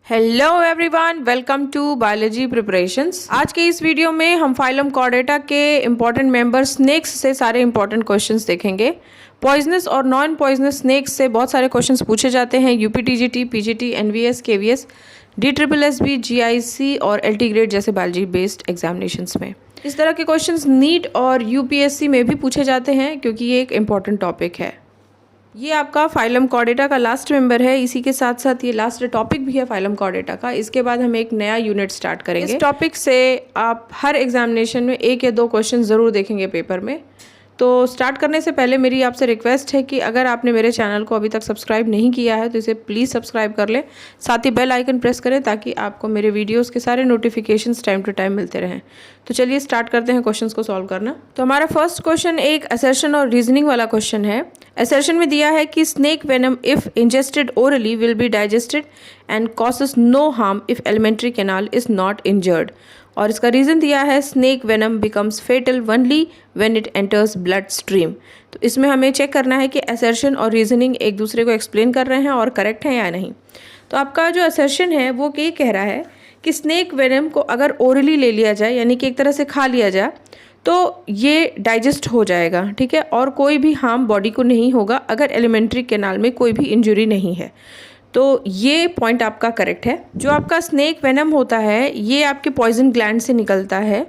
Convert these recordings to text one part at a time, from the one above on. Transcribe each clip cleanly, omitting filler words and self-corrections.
Hello everyone, welcome to biology preparations. आज के इस वीडियो में हम फाइलम कॉर्डेटा के इम्पॉर्टेंट मेंबर स्नेक्स से सारे इम्पॉर्टेंट क्वेश्चंस देखेंगे। पॉइजनस और नॉन पॉइजनस स्नेक्स से बहुत सारे क्वेश्चंस पूछे जाते हैं UPTGT, PGT, NVS, KVS, DSSB, GIC और LT ग्रेड जैसे बायोलॉजी बेस्ड एग्जामिनेशंस में। इस तरह के क्वेश्चंस नीट और यूपीएससी में भी पूछे जाते हैं क्योंकि ये एक इम्पॉर्टेंट टॉपिक है। ये आपका फाइलम कॉर्डेटा का लास्ट मेंबर है, इसी के साथ साथ ये लास्ट टॉपिक भी है फाइलम कॉर्डेटा का। इसके बाद हम एक नया यूनिट स्टार्ट करेंगे। इस टॉपिक से आप हर एग्जामिनेशन में 1 या 2 क्वेश्चन ज़रूर देखेंगे पेपर में। तो स्टार्ट करने से पहले मेरी आपसे रिक्वेस्ट है कि अगर आपने मेरे चैनल को अभी तक सब्सक्राइब नहीं किया है तो इसे प्लीज़ सब्सक्राइब कर लें, साथ ही बेल आइकन प्रेस करें ताकि आपको मेरे वीडियोस के सारे नोटिफिकेशंस टाइम टू टाइम मिलते रहें। तो चलिए स्टार्ट करते हैं क्वेश्चंस को सॉल्व करना। तो हमारा फर्स्ट क्वेश्चन एक असर्शन और रीजनिंग वाला क्वेश्चन है। असर्शन में दिया है कि snake venom if ingested orally will be digested and causes no harm if alimentary canal is not injured. और इसका रीज़न दिया है snake venom becomes fatal only when it enters bloodstream. तो इसमें हमें चेक करना है कि असर्शन और रीजनिंग एक दूसरे को एक्सप्लेन कर रहे हैं और करेक्ट हैं या नहीं। तो आपका जो असर्शन है वो ये कह रहा है कि स्नेक वेनम को अगर ओरली ले लिया जाए, यानी कि एक तरह से खा लिया जाए, तो ये डाइजेस्ट हो जाएगा, ठीक है, और कोई भी हार्म बॉडी को नहीं होगा अगर एलिमेंट्री कैनाल में कोई भी इंजरी नहीं है। तो ये पॉइंट आपका करेक्ट है। जो आपका स्नेक वेनम होता है ये आपके पॉइजन ग्लैंड से निकलता है।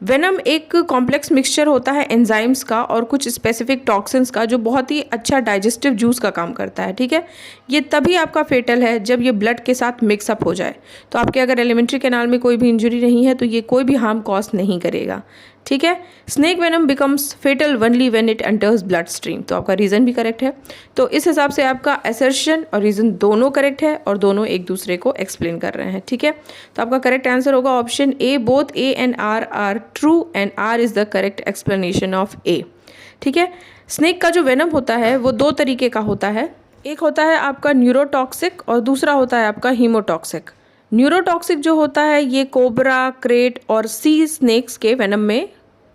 वेनम एक कॉम्प्लेक्स मिक्सचर होता है एंजाइम्स का और कुछ स्पेसिफिक टॉक्सिन्स का, जो बहुत ही अच्छा डाइजेस्टिव जूस का काम करता है, ठीक है। ये तभी आपका फेटल है जब ये ब्लड के साथ मिक्सअप हो जाए। तो आपके अगर एलिमेंट्री कैनाल में कोई भी इंजरी नहीं है तो ये कोई भी हार्म कॉज नहीं करेगा, ठीक है। Snake venom becomes fatal only when it enters bloodstream. तो आपका रीज़न भी करेक्ट है। तो इस हिसाब से आपका असर्शन और रीज़न दोनों करेक्ट है और दोनों एक दूसरे को एक्सप्लेन कर रहे हैं, ठीक है। तो आपका करेक्ट आंसर होगा option A. Both A and R are true and R is the correct explanation of A, ठीक है। स्नेक का जो वेनम होता है वो 2 तरीके का होता है। एक होता है आपका न्यूरोटॉक्सिक और दूसरा होता है आपका हीमोटॉक्सिक। न्यूरोटॉक्सिक जो होता है ये कोबरा, क्रेट और सी स्नेक्स के वेनम में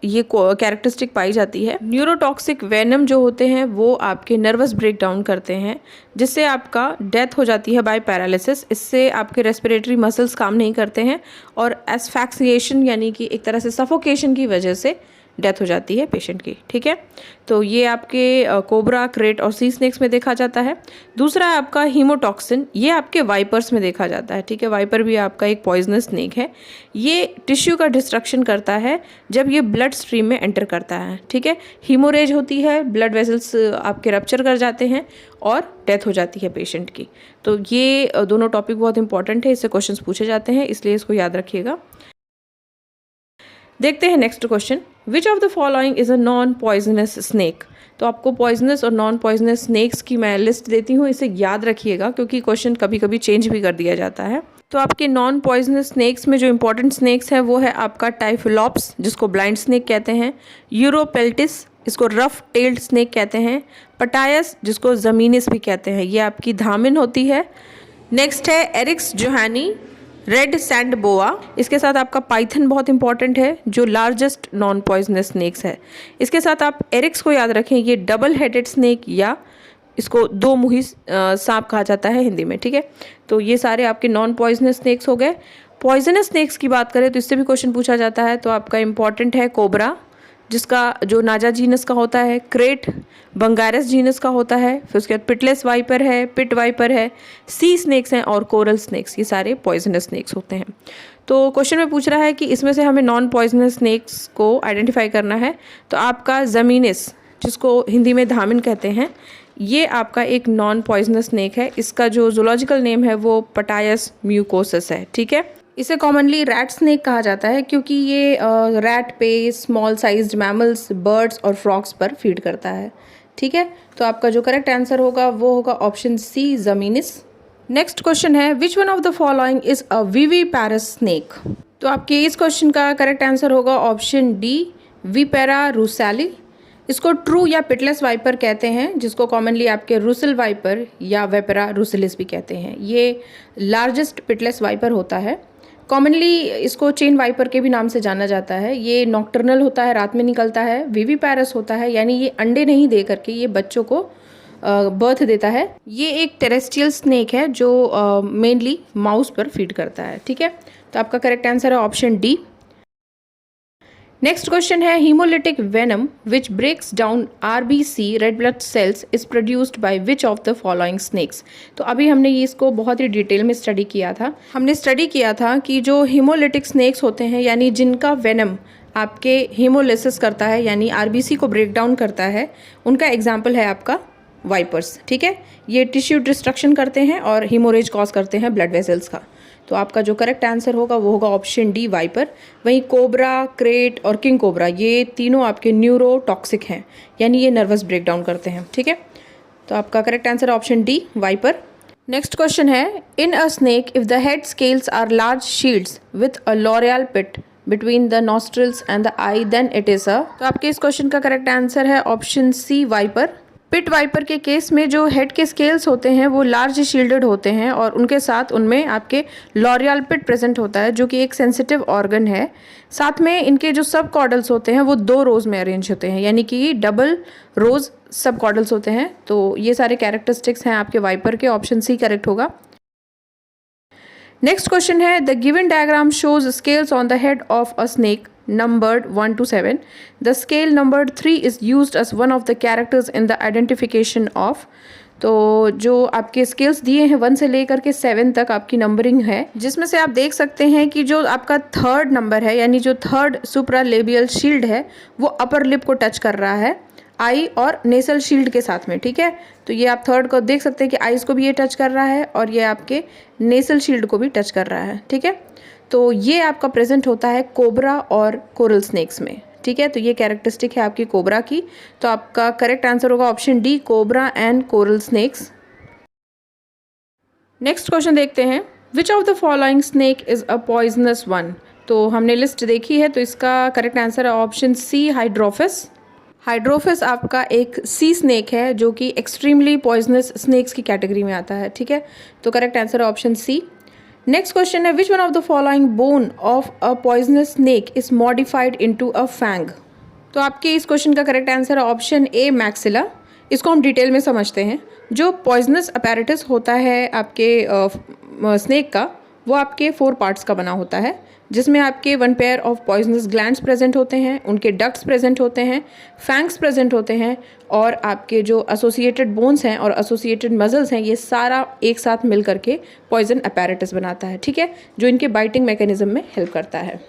ये कैरेक्टरिस्टिक पाई जाती है। न्यूरोटॉक्सिक वेनम जो होते हैं वो आपके नर्वस ब्रेकडाउन करते हैं, जिससे आपका डेथ हो जाती है बाय पैरालिसिस। इससे आपके रेस्पिरेटरी मसल्स काम नहीं करते हैं और एस्फैक्सिएशन यानी कि एक तरह से सफोकेशन की वजह से डेथ हो जाती है पेशेंट की, ठीक है। तो ये आपके कोबरा, क्रेट और सी स्नेक्स में देखा जाता है। दूसरा है आपका हीमोटॉक्सिन, ये आपके वाइपर्स में देखा जाता है, ठीक है। वाइपर भी आपका एक पॉइजनस स्नेक है। ये टिश्यू का डिस्ट्रक्शन करता है जब ये ब्लड स्ट्रीम में एंटर करता है, ठीक है। हीमोरेज होती है, ब्लड वेसल्स आपके रप्चर कर जाते हैं और डेथ हो जाती है पेशेंट की। तो ये दोनों टॉपिक बहुत इंपॉर्टेंट है, इससे क्वेश्चन पूछे जाते हैं, इसलिए इसको याद रखिएगा। देखते हैं next question. Which of the following is a non poisonous snake. तो आपको पॉइजनस और नॉन पॉइजनस स्नेक्स की मैं लिस्ट देती हूँ, इसे याद रखिएगा क्योंकि क्वेश्चन कभी कभी चेंज भी कर दिया जाता है। तो आपके नॉन पॉइजनस स्नेक्स में जो इंपॉर्टेंट स्नेक्स है वो है आपका टाइफिलॉप्स, जिसको ब्लाइंड स्नेक कहते हैं, यूरोपेल्टिस, इसको रफ टेल्ड स्नेक कहते हैं, पटायस, जिसको जमीनिस भी कहते हैं, ये आपकी धामिन होती है। नेक्स्ट है एरिक्स जोहानी, रेड सैंड बोआ। इसके साथ आपका पाइथन बहुत इंपॉर्टेंट है जो लार्जेस्ट नॉन पॉइजनस स्नेक्स है। इसके साथ आप एरिक्स को याद रखें, ये डबल हेडेड स्नेक या इसको 2 मुही सांप कहा जाता है हिंदी में, ठीक है। तो ये सारे आपके नॉन पॉइजनस स्नेक्स हो गए। पॉइजनस स्नेक्स की बात करें तो इससे भी क्वेश्चन पूछा जाता है। तो आपका इंपॉर्टेंट है कोबरा, जिसका जो नाजा जीनस का होता है, क्रेट बंगारस जीनस का होता है, फिर उसके बाद पिटलेस वाइपर है, पिट वाइपर है, सी स्नेक्स हैं और कोरल स्नेक्स, ये सारे पॉइजनस स्नेक्स होते हैं। तो क्वेश्चन में पूछ रहा है कि इसमें से हमें नॉन पॉइजनस स्नेक्स को आइडेंटिफाई करना है। तो आपका जमीनिस, जिसको हिंदी में धामिन कहते हैं, ये आपका एक नॉन पॉइजनस स्नेक है। इसका जो जूलॉजिकल नेम है वो पटायस म्यूकोसस है, ठीक है। इसे कॉमनली रैट स्नेक कहा जाता है क्योंकि ये रैट पे, स्मॉल साइज्ड मैमल्स, बर्ड्स और फ्रॉग्स पर फीड करता है, ठीक है। तो आपका जो करेक्ट आंसर होगा वो होगा ऑप्शन सी, जमीनिस। नेक्स्ट क्वेश्चन है which one of the following is a viviparous snake. तो आपके इस क्वेश्चन का करेक्ट आंसर होगा ऑप्शन डी, विपेरा रूसैली। इसको ट्रू या पिटलेस वाइपर कहते हैं, जिसको कॉमनली आपके रूसिल वाइपर या वेपेरा रूसिलिस भी कहते हैं। ये लार्जेस्ट पिटलेस वाइपर होता है। कॉमनली इसको चेन वाइपर के भी नाम से जाना जाता है। ये नॉक्टर्नल होता है, रात में निकलता है। विविपैरस होता है यानी ये अंडे नहीं दे करके ये बच्चों को बर्थ देता है। ये एक टेरेस्ट्रियल स्नेक है जो मेनली माउस पर फीड करता है, ठीक है। तो आपका करेक्ट आंसर है ऑप्शन डी। नेक्स्ट क्वेश्चन है, haemolytic venom which breaks down RBC red blood cells is produced by which of the following snakes. तो अभी हमने ये इसको बहुत ही डिटेल में स्टडी किया था। हमने स्टडी किया था कि जो हीमोलिटिक स्नेक्स होते हैं, यानी जिनका वेनम आपके हीमोलिसिस करता है, यानी आरबीसी को ब्रेक डाउन करता है, उनका एग्जाम्पल है आपका वाइपर्स, ठीक है। ये टिश्यू डिस्ट्रक्शन करते हैं और हीमोरेज कॉज करते हैं ब्लड वेसल्स का। तो आपका जो करेक्ट आंसर होगा वो होगा ऑप्शन डी, वाइपर। वहीं कोबरा, क्रेट और किंग कोबरा, ये तीनों आपके न्यूरोटॉक्सिक हैं, यानी ये नर्वस ब्रेकडाउन करते हैं, ठीक है। तो आपका correct answer option D, viper. Next question है, in a snake if the head scales are large shields with a loreal pit between the nostrils and the eye then it is a. तो आपके इस question का correct answer है option C, viper. Pit viper के case में जो head के scales होते हैं वो लार्ज शील्डेड होते हैं और उनके साथ उनमें आपके लॉरियल पिट प्रेजेंट होता है, जो कि एक सेंसिटिव ऑर्गन है। साथ में इनके जो सब कॉर्डल्स होते हैं वो 2 रोज में अरेंज होते हैं, यानी कि डबल रोज सब कॉर्डल्स होते हैं। तो ये सारे कैरेक्टरिस्टिक्स हैं आपके वाइपर के, ऑप्शन सी करेक्ट होगा। नेक्स्ट क्वेश्चन है, the given diagram shows scales on the head of a snake numbered 1 to 7. The scale numbered 3 is used as one of the characters in the identification of. तो जो आपके scales दिए हैं 1 से लेकर के 7 तक आपकी नंबरिंग है, जिसमें से आप देख सकते हैं कि जो आपका 3rd नंबर है, यानी जो 3rd सुप्रालेबियल शील्ड है, वो अपर लिप को टच कर रहा है आई और नेसल शील्ड के साथ में, ठीक है। तो ये आप 3rd को देख सकते हैं कि आईज को भी ये टच कर रहा है और ये आपके नेसल शील्ड को भी टच कर रहा है, ठीक है। तो ये आपका प्रेजेंट होता है कोबरा और कोरल स्नेक्स में, ठीक है। तो ये कैरेक्टरिस्टिक है आपकी कोबरा की। तो आपका करेक्ट आंसर होगा option D, cobra and coral snakes. Next question देखते हैं, which of the following snake is a poisonous one. तो हमने लिस्ट देखी है, तो इसका करेक्ट आंसर है ऑप्शन सी, हाइड्रोफिस। हाइड्रोफिस आपका एक सी स्नेक है जो कि एक्सट्रीमली पॉइजनस स्नेक्स की कैटेगरी में आता है, ठीक है। तो करेक्ट आंसर है ऑप्शन सी। नेक्स्ट क्वेश्चन है, which one of the following bone of a poisonous snake is modified into a fang. तो आपके इस क्वेश्चन का करेक्ट आंसर है ऑप्शन ए, मैक्सिला। इसको हम डिटेल में समझते हैं। जो पॉइजनस अपैरेटस होता है आपके स्नेक का, वो आपके 4 पार्ट्स का बना होता है, जिसमें आपके 1 pair of poisonous glands present होते हैं, उनके डक्ट्स प्रेजेंट होते हैं, फैंग्स प्रेजेंट होते हैं और आपके जो एसोसिएटेड बोन्स हैं और एसोसिएटेड मसल्स हैं, ये सारा एक साथ मिल करके पॉइजन अपैरेटस बनाता है, ठीक है, जो इनके बाइटिंग मैकेनिज्म में हेल्प करता है।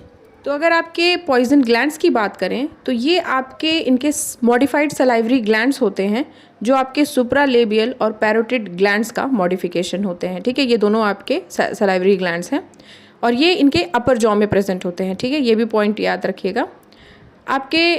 तो अगर आपके पॉइजन ग्लैंड्स की बात करें तो ये आपके इनके मॉडिफाइड सलाइवरी ग्लैंड्स होते हैं, जो आपके सुप्रालेबियल और पैरोटिड ग्लैंड्स का मॉडिफिकेशन होते हैं, ठीक है। ये दोनों आपके सलाइवरी ग्लैंड्स हैं और ये इनके अपर जॉ में प्रेजेंट होते हैं, ठीक है। ये भी पॉइंट याद रखिएगा। आपके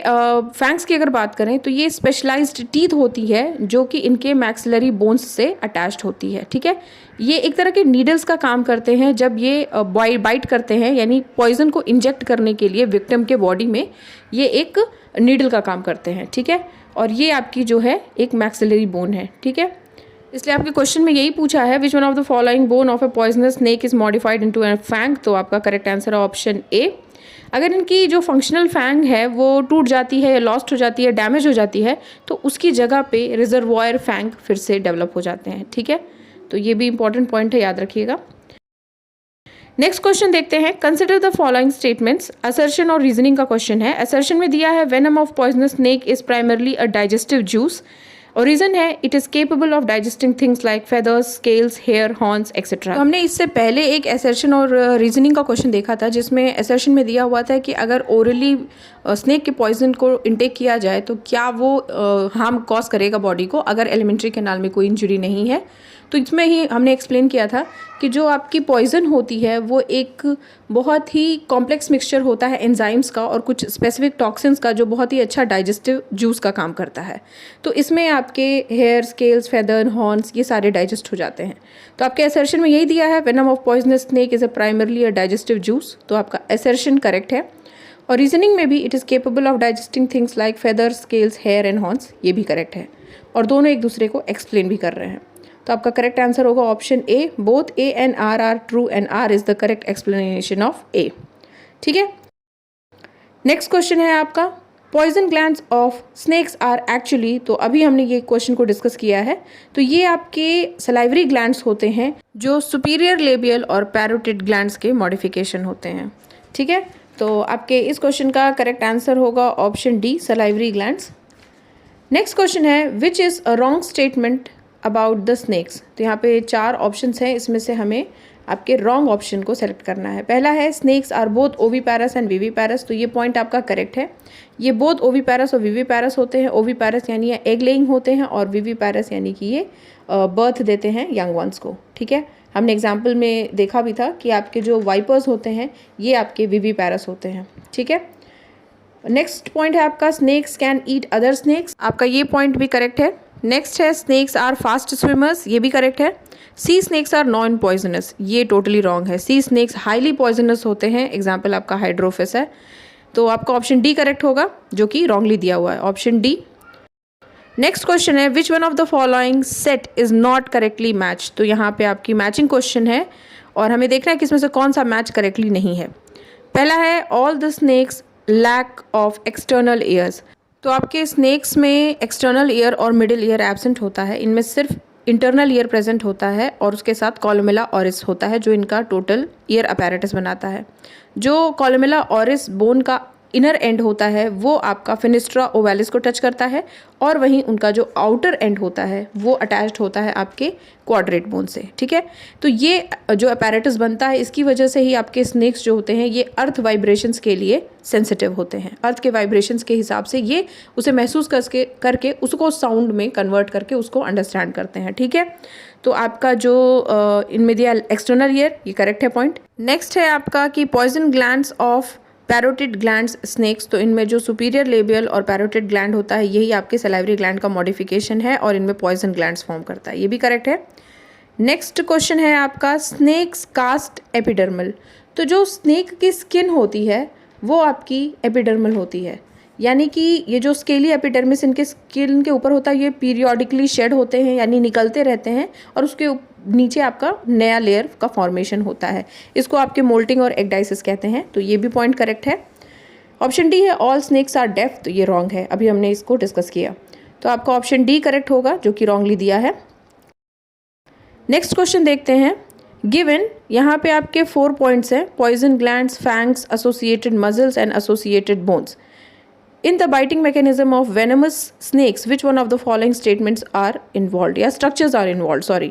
फैंग्स की अगर बात करें तो ये स्पेशलाइज्ड टीथ होती है जो कि इनके मैक्सिलरी बोन्स से अटैच्ड होती है, ठीक है। ये एक तरह के नीडल्स का काम करते हैं जब ये बाइट करते हैं, यानी पॉइजन को इंजेक्ट करने के लिए विक्टिम के बॉडी में ये एक नीडल का काम करते हैं, ठीक है। और ये आपकी जो है एक मैक्सिलरी बोन है, ठीक है। इसलिए आपके क्वेश्चन में यही पूछा है, which one of the following bone of a poisonous snake is modified into a fang. तो आपका करेक्ट आंसर है ऑप्शन ए। अगर इनकी जो फंक्शनल फैंग है वो टूट जाती है या लॉस्ट हो जाती है, डैमेज हो जाती है, तो उसकी जगह पे रिजर्वॉयर फैंग फिर से डेवलप हो जाते हैं, ठीक है। तो ये भी इंपॉर्टेंट पॉइंट है, याद रखिएगा। नेक्स्ट क्वेश्चन देखते हैं, consider the following statements. Assertion और रीजनिंग का क्वेश्चन है। असर्शन में दिया है venom of poisonous snake is primarily a digestive juice, और रीजन है it is capable of digesting things like feathers, scales, hair, horns etcetera. तो हमने इससे पहले एक असर्शन और रीजनिंग का क्वेश्चन देखा था, जिसमें असर्शन में दिया हुआ था कि अगर ओरली स्नेक के पॉइजन को इंटेक किया जाए तो क्या वो हार्म कॉज करेगा बॉडी को, अगर एलिमेंट्री कैनाल में कोई इंजरी नहीं है। तो इसमें ही हमने एक्सप्लेन किया था कि जो आपकी पॉइजन होती है वो एक बहुत ही कॉम्प्लेक्स मिक्सचर होता है एंजाइम्स का और कुछ स्पेसिफिक टॉक्सिन्स का, जो बहुत ही अच्छा डाइजेस्टिव जूस का काम करता है। तो इसमें आपके हेयर, स्केल्स, फेदर, हॉर्न्स ये सारे डाइजेस्ट हो जाते हैं। तो आपके असर्शन में यही दिया है, venom of poisonous snake is a primarily a digestive juice. तो आपका असर्शन करेक्ट है। और रीजनिंग में भी it is capable of digesting things like feather, scales, hair and horns, ये भी करेक्ट है। और दोनों एक दूसरे को एक्सप्लेन भी कर रहे हैं। तो आपका करेक्ट आंसर होगा option A, both A and R are true and R is the correct explanation of A, ठीक है। नेक्स्ट क्वेश्चन है आपका, poison glands of snakes are actually, तो अभी हमने ये क्वेश्चन को डिस्कस किया है। तो ये आपके सलाइवरी ग्लैंड्स होते हैं जो सुपीरियर लेबियल और पैरोटिड ग्लैंड्स के मॉडिफिकेशन होते हैं। ठीक है, तो आपके इस क्वेश्चन का करेक्ट आंसर होगा option D, salivary glands. Next question है which is a wrong statement about the snakes. तो यहाँ पे 4 ऑप्शंस हैं, इसमें से हमें आपके रॉन्ग ऑप्शन को सेलेक्ट करना है। पहला है snakes are both oviparous and viviparous, तो ये पॉइंट आपका करेक्ट है। ये बोथ ओवीपैरस और विवीपैरस होते हैं। ओवीपैरस यानी ये एग लेइंग होते हैं और विवीपैरस यानी कि ये बर्थ देते हैं यंग वंस को। ठीक है, हमने एग्जाम्पल में देखा भी था कि आपके जो वाइपर्स होते हैं ये आपके विवीपैरस होते हैं। ठीक है, नेक्स्ट पॉइंट है आपका snakes can eat other snakes, आपका ये पॉइंट भी करेक्ट है। नेक्स्ट है स्नेक्स आर फास्ट स्विमर्स, ये भी करेक्ट है। Sea snakes are non poisonous, ये टोटली रॉन्ग है। सी स्नेक्स हाईली पॉइजनस होते हैं, एग्जाम्पल आपका हाइड्रोफिस है। तो आपका ऑप्शन डी करेक्ट होगा, जो कि रॉन्गली दिया हुआ है, ऑप्शन डी। नेक्स्ट क्वेश्चन है which one of the following set is not correctly match. तो यहाँ पे आपकी मैचिंग क्वेश्चन है और हमें देखना है कि इसमें से कौन सा मैच करेक्टली नहीं है। पहला है all the snakes lack of external ears, तो आपके स्नेक्स में एक्सटर्नल ईयर और मिडिल ईयर एब्सेंट होता है, इनमें सिर्फ इंटरनल ईयर प्रेजेंट होता है और उसके साथ कॉलमेला ऑरिस होता है जो इनका टोटल ईयर अपैरेटस बनाता है। जो कॉलमेला ऑरिस बोन का इनर एंड होता है वो आपका फिनिस्ट्रा ओवैलिस को टच करता है और वहीं उनका जो आउटर एंड होता है वो अटैच्ड होता है आपके क्वाड्रेट बोन से। ठीक है, तो ये जो अपैरेटस बनता है इसकी वजह से ही आपके स्नेक्स जो होते हैं ये अर्थ वाइब्रेशंस के लिए सेंसिटिव होते हैं। अर्थ के वाइब्रेशंस के हिसाब से ये उसे महसूस करके उसको साउंड में कन्वर्ट करके उसको अंडरस्टैंड करते हैं। ठीक है, तो आपका जो इनमें दिया एक्सटर्नल ईयर, ये करेक्ट है पॉइंट। नेक्स्ट है आपका कि poison glands of parotid glands snakes, तो इनमें जो सुपीरियर लेबियल और पैरोटिड ग्लैंड होता है यही आपके सलाइवरी ग्लैंड का मॉडिफिकेशन है और इनमें पॉइजन ग्लैंड्स फॉर्म करता है, ये भी करेक्ट है। नेक्स्ट क्वेश्चन है आपका स्नेक्स कास्ट एपिडर्मल, तो जो स्नेक की स्किन होती है वो आपकी एपिडर्मल होती है, यानी कि ये जो स्केली एपिडर्मिस इनके स्किन के ऊपर होता है ये पीरियोडिकली शेड होते हैं यानी निकलते रहते हैं और उसके नीचे आपका नया लेयर का फॉर्मेशन होता है। इसको आपके मोल्टिंग और एक्डाइसिस कहते हैं, तो ये भी पॉइंट करेक्ट है। ऑप्शन डी है ऑल स्नेक्स आर डेफ, तो ये रॉन्ग है, अभी हमने इसको डिस्कस किया, तो आपका ऑप्शन डी करेक्ट होगा जो कि रॉन्गली दिया है। नेक्स्ट क्वेश्चन देखते हैं। गिवन यहाँ पे आपके 4 पॉइंट्स हैं, poison glands, fangs, associated muscles and associated bones. In the biting mechanism of venomous snakes, which one of the following statements are involved या structures are involved, sorry।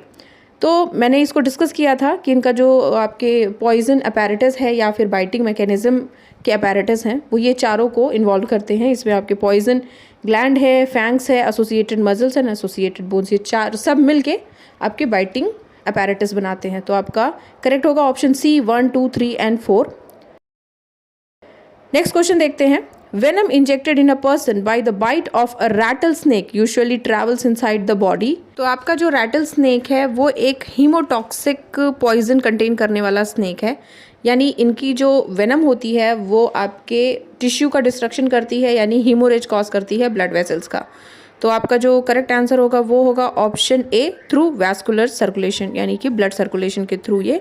तो मैंने इसको डिस्कस किया था कि इनका जो आपके पॉइजन अपैरेटस है या फिर बाइटिंग मैकेनिज्म के अपैरेटस हैं वो ये चारों को इन्वॉल्व करते हैं। इसमें आपके पॉइजन ग्लैंड है, फैंग्स है, associated muscles and associated bones, ये 4 सब मिलके आपके बाइटिंग अपैरेटस बनाते हैं। तो आपका करेक्ट होगा option C 1, 2, 3 and 4। Next question देखते हैं। Venom injected in a person by the bite of a rattlesnake usually travels inside the body। तो आपका जो rattlesnake है वो एक हीमोटॉक्सिक पॉइजन कंटेन करने वाला स्नेक है, यानी इनकी जो वेनम होती है वो आपके टिश्यू का डिस्ट्रक्शन करती है यानी हीमोरेज कॉज करती है ब्लड वेसल्स का। तो आपका जो करेक्ट आंसर होगा वो होगा option A through vascular circulation, यानी कि ब्लड सर्कुलेशन के थ्रू ये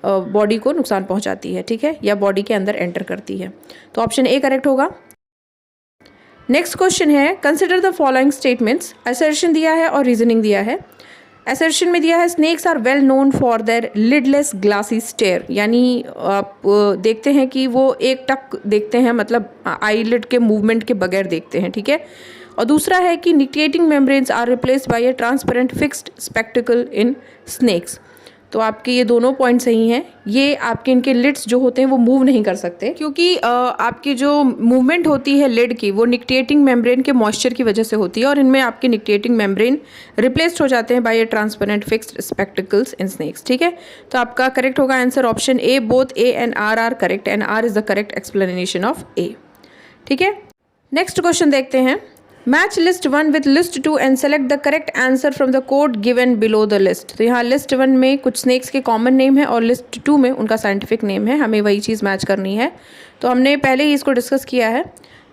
बॉडी को नुकसान पहुंचाती है। ठीक है, या बॉडी के अंदर एंटर करती है, तो ऑप्शन ए करेक्ट होगा। नेक्स्ट क्वेश्चन है consider the following statements. Assertion दिया है और रीजनिंग दिया है। असर्शन में दिया है snakes are well known for their lidless glassy stare, यानी आप देखते हैं कि वो एक टक देखते हैं, मतलब आईलिड के मूवमेंट के बगैर देखते हैं। ठीक है, और दूसरा है कि nictitating membranes are replaced by a transparent fixed spectacle in snakes. तो आपके ये दोनों पॉइंट सही हैं। ये आपके इनके लिड्स जो होते हैं वो मूव नहीं कर सकते क्योंकि आपकी जो मूवमेंट होती है लिड की वो निक्टिएटिंग मेम्ब्रेन के मॉइस्चर की वजह से होती है और इनमें आपके निक्टिएटिंग मेम्ब्रेन रिप्लेस्ड हो जाते हैं by a transparent fixed spectacles in snakes. ठीक है, तो आपका करेक्ट होगा answer option A, both A and R are correct and R is the correct explanation of A. ठीक है, नेक्स्ट क्वेश्चन देखते हैं। Match list 1 with list 2 and select the correct answer from the code given below the list. तो यहाँ list 1 में कुछ snacks के common name है और लिस्ट 2 में उनका साइंटिफिक नेम है, हमें वही चीज़ मैच करनी है। तो हमने पहले ही इसको डिस्कस किया है।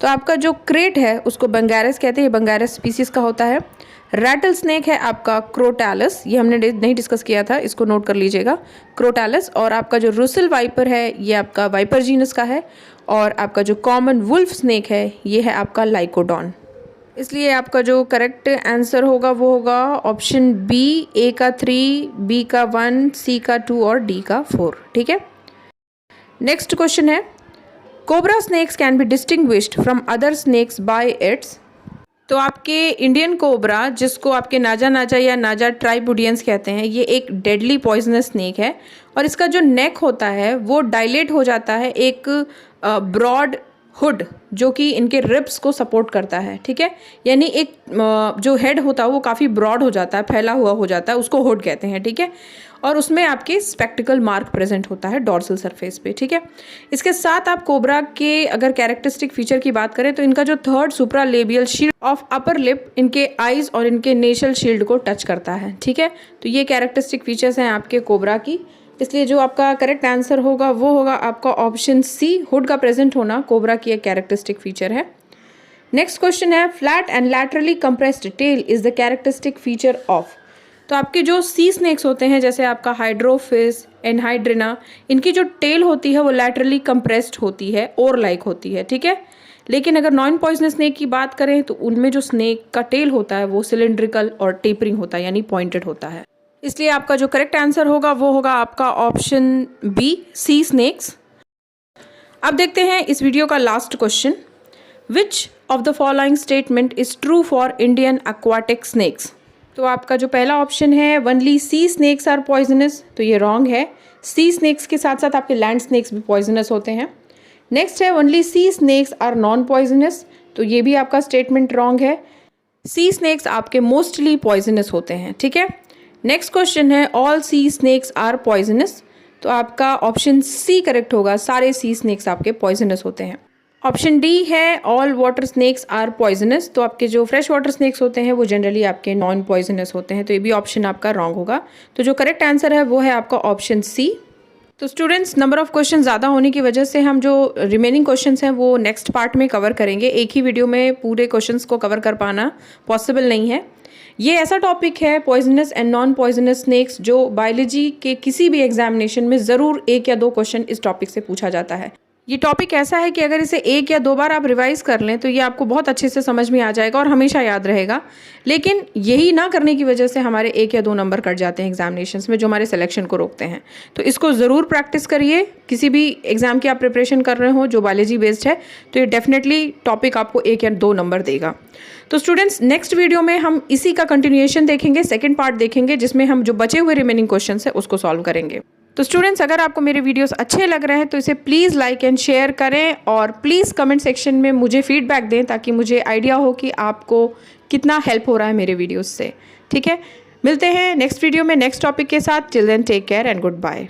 तो आपका जो क्रेट है उसको बंगारस कहते हैं, ये बंगारस स्पीसीज़ का होता है। रैटल स्नेक है आपका क्रोटैलस, ये हमने नहीं डिस्कस किया था, इसको नोट कर लीजिएगा, क्रोटैलस। और आपका जो रुसल वाइपर है ये आपका वाइपर जीनस का है। और आपका जो कॉमन वुल्फ स्नेक है ये है आपका लाइकोडॉन। इसलिए आपका जो करेक्ट आंसर होगा वो होगा ऑप्शन बी, ए का 3, बी का 1, सी का 2 और डी का 4। ठीक है। नेक्स्ट क्वेश्चन है, cobra snakes can be distinguished from other snakes by its. तो आपके इंडियन कोबरा, जिसको आपके नाजा नाजा या नाजा ट्राइबुडियंस कहते हैं, ये एक डेडली पॉइजनस स्नेक है और इसका जो नेक होता है वो डायलेट हो जाता है एक ब्रॉड हुड जो कि इनके रिब्स को सपोर्ट करता है। ठीक है, यानी एक जो हेड होता है वो काफ़ी ब्रॉड हो जाता है, फैला हुआ हो जाता है, उसको हुड कहते हैं। ठीक है, और उसमें आपके स्पेक्टिकल मार्क प्रेजेंट होता है डॉर्सल सरफेस पे। ठीक है, इसके साथ आप कोबरा के अगर कैरेक्टरिस्टिक फीचर की बात करें तो इनका जो third supralabial shield of upper lip इनके आईज और इनके नेशल शील्ड को टच करता है। ठीक है, तो ये कैरेक्टरिस्टिक फीचर्स हैं आपके कोबरा की। इसलिए जो आपका करेक्ट आंसर होगा वो होगा आपका ऑप्शन सी, हुड का प्रेजेंट होना कोबरा की एक कैरेक्टरिस्टिक फीचर है। नेक्स्ट क्वेश्चन है, flat and laterally compressed tail is the characteristic feature of. तो आपके जो सी स्नेक्स होते हैं जैसे आपका हाइड्रोफिस, एनहाइड्रिना, इनकी जो टेल होती है वो लैटरली कंप्रेस्ड होती है, ओर लाइक होती है। ठीक है, लेकिन अगर नॉन पॉइजनस स्नेक की बात करें तो उनमें जो स्नेक का टेल होता है वो सिलेंड्रिकल और टेपरिंग होता है, यानी पॉइंटेड होता है। इसलिए आपका जो करेक्ट आंसर होगा वो होगा आपका ऑप्शन बी, सी स्नेक्स। अब देखते हैं इस वीडियो का last question, which of the following statement is true for Indian aquatic snakes. तो आपका जो पहला ऑप्शन है, only sea snakes are poisonous, तो ये रॉन्ग है। सी स्नेक्स के साथ साथ आपके लैंड स्नेक्स भी पॉइजनस होते हैं। नेक्स्ट है, only sea snakes are non poisonous, तो ये भी आपका स्टेटमेंट रॉन्ग है। सी स्नेक्स आपके मोस्टली पॉइजनस होते हैं। ठीक है, नेक्स्ट क्वेश्चन है, all sea snakes are poisonous, तो आपका ऑप्शन सी करेक्ट होगा, सारे सी स्नेक्स आपके पॉइजनस होते हैं। ऑप्शन डी है, all water snakes are poisonous, तो आपके जो फ्रेश वाटर स्नेक्स होते हैं वो जनरली आपके नॉन पॉइजनस होते हैं, तो ये भी ऑप्शन आपका रॉन्ग होगा। तो जो करेक्ट आंसर है वो है आपका ऑप्शन सी। तो स्टूडेंट्स, नंबर ऑफ क्वेश्चन ज़्यादा होने की वजह से हम जो रिमेनिंग क्वेश्चंस हैं वो नेक्स्ट पार्ट में कवर करेंगे। एक ही वीडियो में पूरे क्वेश्चंस को कवर कर पाना पॉसिबल नहीं है। ये ऐसा टॉपिक है poisonous and non poisonous snacks जो बायोलॉजी के किसी भी एग्जामिनेशन में ज़रूर 1 या 2 क्वेश्चन इस टॉपिक से पूछा जाता है। ये टॉपिक ऐसा है कि अगर इसे 1 या 2 बार आप रिवाइज कर लें तो ये आपको बहुत अच्छे से समझ में आ जाएगा और हमेशा याद रहेगा। लेकिन यही ना करने की वजह से हमारे 1 या 2 नंबर कट जाते हैं एग्जामिनेशंस में, जो हमारे सिलेक्शन को रोकते हैं। तो इसको ज़रूर प्रैक्टिस करिए। किसी भी एग्जाम की आप प्रिपरेशन कर रहे हो जो बायोलॉजी बेस्ड है तो ये डेफिनेटली टॉपिक आपको 1 या 2 नंबर देगा। तो स्टूडेंट्स, नेक्स्ट वीडियो में हम इसी का कंटिन्यूएशन देखेंगे, सेकेंड पार्ट देखेंगे जिसमें हम जो बचे हुए रिमेनिंग क्वेश्चन है उसको सॉल्व करेंगे। तो स्टूडेंट्स, अगर आपको मेरे वीडियोस अच्छे लग रहे हैं तो इसे प्लीज़ लाइक एंड शेयर करें और प्लीज़ कमेंट सेक्शन में मुझे फीडबैक दें ताकि मुझे आइडिया हो कि आपको कितना हेल्प हो रहा है मेरे वीडियोस से। ठीक है, मिलते हैं नेक्स्ट वीडियो में नेक्स्ट टॉपिक के साथ। Till then take care and good bye.